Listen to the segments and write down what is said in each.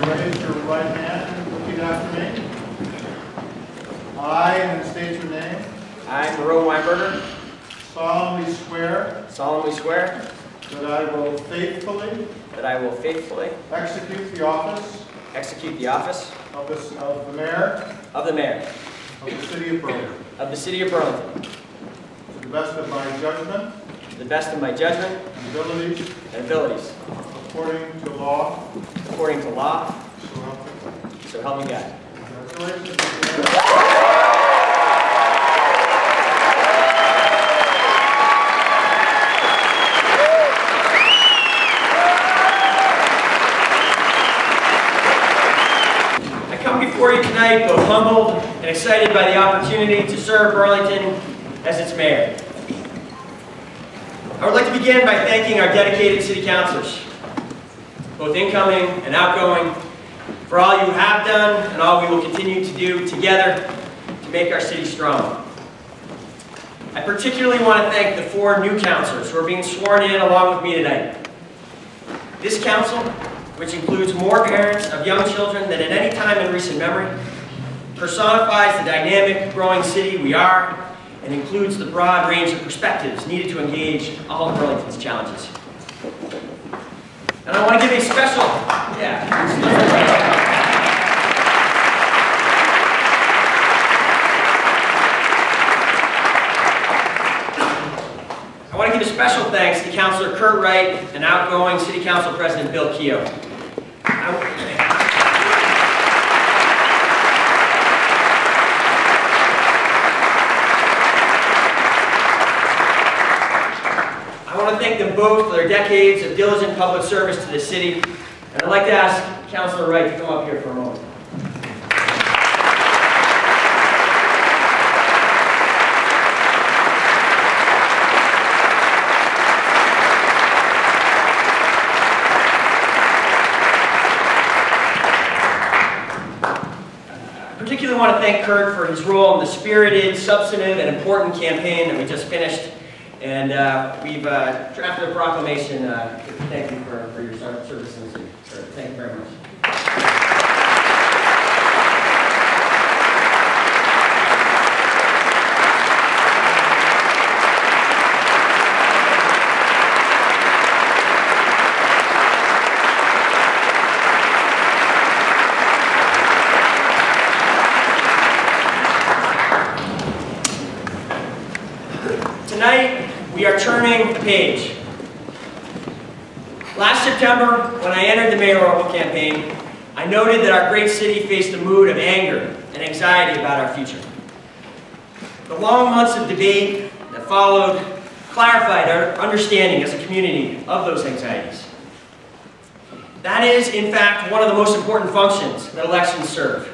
raise your right hand and repeat after me. I, and state your name. I, Miro Weinberger, Solemnly swear that I will faithfully execute the office of the mayor of the city of Burlington to the best of my judgment and abilities according to law. So help me God. Congratulations. Before you tonight, both humbled and excited by the opportunity to serve Burlington as its mayor. I would like to begin by thanking our dedicated city councilors, both incoming and outgoing, for all you have done and all we will continue to do together to make our city strong. I particularly want to thank the 4 new councilors who are being sworn in along with me tonight. This council, which includes more parents of young children than at any time in recent memory, personifies the dynamic, growing city we are, and includes the broad range of perspectives needed to engage all of Burlington's challenges. And I want to give a special, I want to give a special thanks to Councilor Kurt Wright and outgoing City Council President Bill Keogh. I want to thank them both for their decades of diligent public service to the city, and I'd like to ask Councilor Wright to come up here for a moment. I want to thank Kurt for his role in the spirited, substantive, and important campaign that we just finished. And we've drafted a proclamation to thank you for your service in the city. So thank you very much. Tonight, we are turning the page. Last September, when I entered the mayoral campaign, I noted that our great city faced a mood of anger and anxiety about our future. The long months of debate that followed clarified our understanding as a community of those anxieties. That is, in fact, one of the most important functions that elections serve.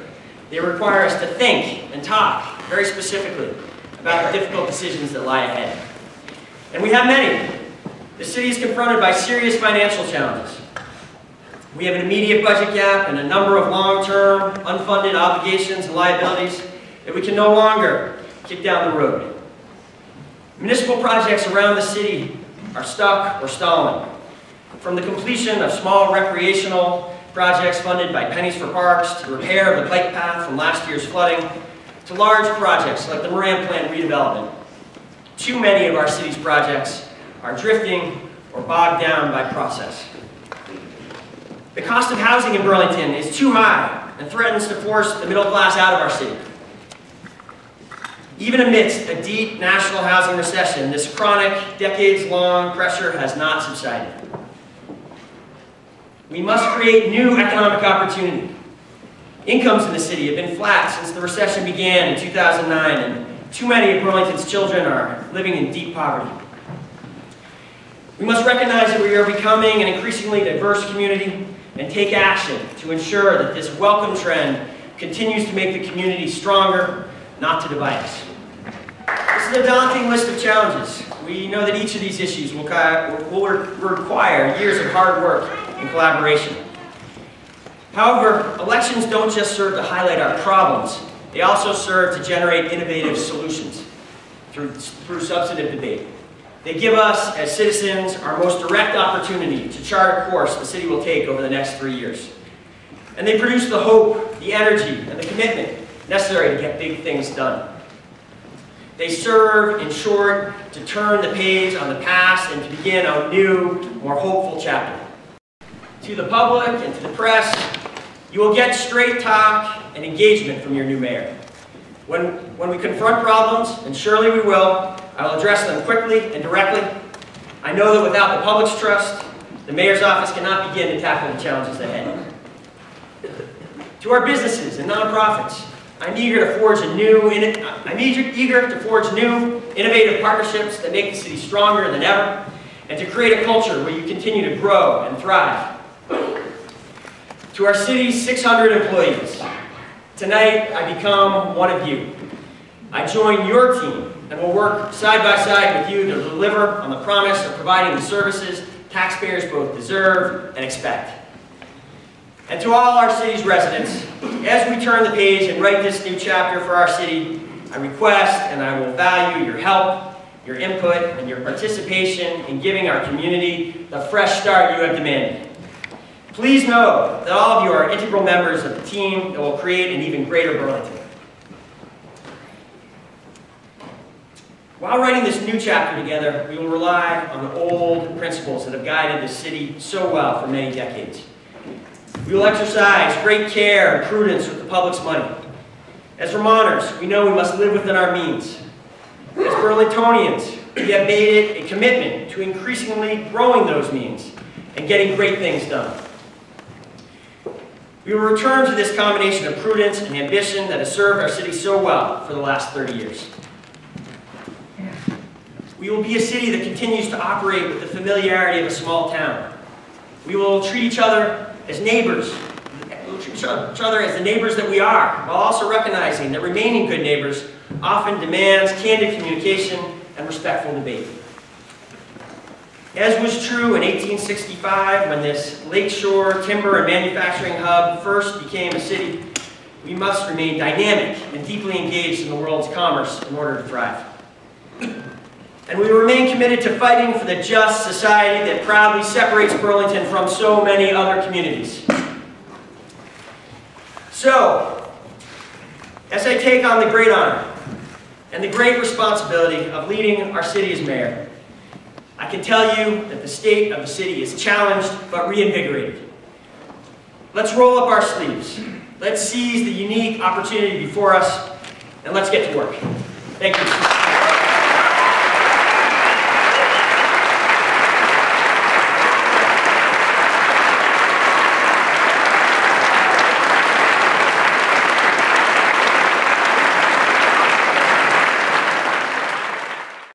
They require us to think and talk very specifically about the difficult decisions that lie ahead. And we have many. The city is confronted by serious financial challenges. We have an immediate budget gap and a number of long-term, unfunded obligations and liabilities that we can no longer kick down the road. Municipal projects around the city are stuck or stalling. From the completion of small recreational projects funded by pennies for parks, to the repair of the bike path from last year's flooding, to large projects like the Moran Plant redevelopment. Too many of our city's projects are drifting or bogged down by process. The cost of housing in Burlington is too high and threatens to force the middle class out of our city. Even amidst a deep national housing recession, this chronic, decades-long pressure has not subsided. We must create new economic opportunity. Incomes in the city have been flat since the recession began in 2009, and too many of Burlington's children are living in deep poverty. We must recognize that we are becoming an increasingly diverse community and take action to ensure that this welcome trend continues to make the community stronger, not to divide us. This is a daunting list of challenges. We know that each of these issues will require years of hard work and collaboration. However, elections don't just serve to highlight our problems, they also serve to generate innovative solutions through substantive debate. They give us, as citizens, our most direct opportunity to chart a course the city will take over the next 3 years. and they produce the hope, the energy, and the commitment necessary to get big things done. They serve, in short, to turn the page on the past and to begin a new, more hopeful chapter. To the public and to the press, you will get straight talk and engagement from your new mayor. When we confront problems, and surely we will, I will address them quickly and directly. I know that without the public's trust, the mayor's office cannot begin to tackle the challenges ahead. To our businesses and nonprofits, I'm eager to forge new, innovative partnerships that make the city stronger than ever, and to create a culture where you continue to grow and thrive. To our city's 600 employees, tonight I become one of you. I join your team and will work side by side with you to deliver on the promise of providing the services taxpayers both deserve and expect. And to all our city's residents, as we turn the page and write this new chapter for our city, I request and I will value your help, your input, and your participation in giving our community the fresh start you have demanded. Please know that all of you are integral members of the team that will create an even greater Burlington. While writing this new chapter together, we will rely on the old principles that have guided the city so well for many decades. We will exercise great care and prudence with the public's money. As Vermonters, we know we must live within our means. As Burlingtonians, we have made it a commitment to increasingly growing those means and getting great things done. We will return to this combination of prudence and ambition that has served our city so well for the last 30 years. We will be a city that continues to operate with the familiarity of a small town. We will treat each other as neighbors. We'll treat each other as the neighbors that we are, while also recognizing that remaining good neighbors often demands candid communication and respectful debate. As was true in 1865, when this lakeshore timber and manufacturing hub first became a city, we must remain dynamic and deeply engaged in the world's commerce in order to thrive. And we remain committed to fighting for the just society that proudly separates Burlington from so many other communities. So, as I take on the great honor and the great responsibility of leading our city as mayor, I can tell you that the state of the city is challenged but reinvigorated. Let's roll up our sleeves. Let's seize the unique opportunity before us, and let's get to work. Thank you.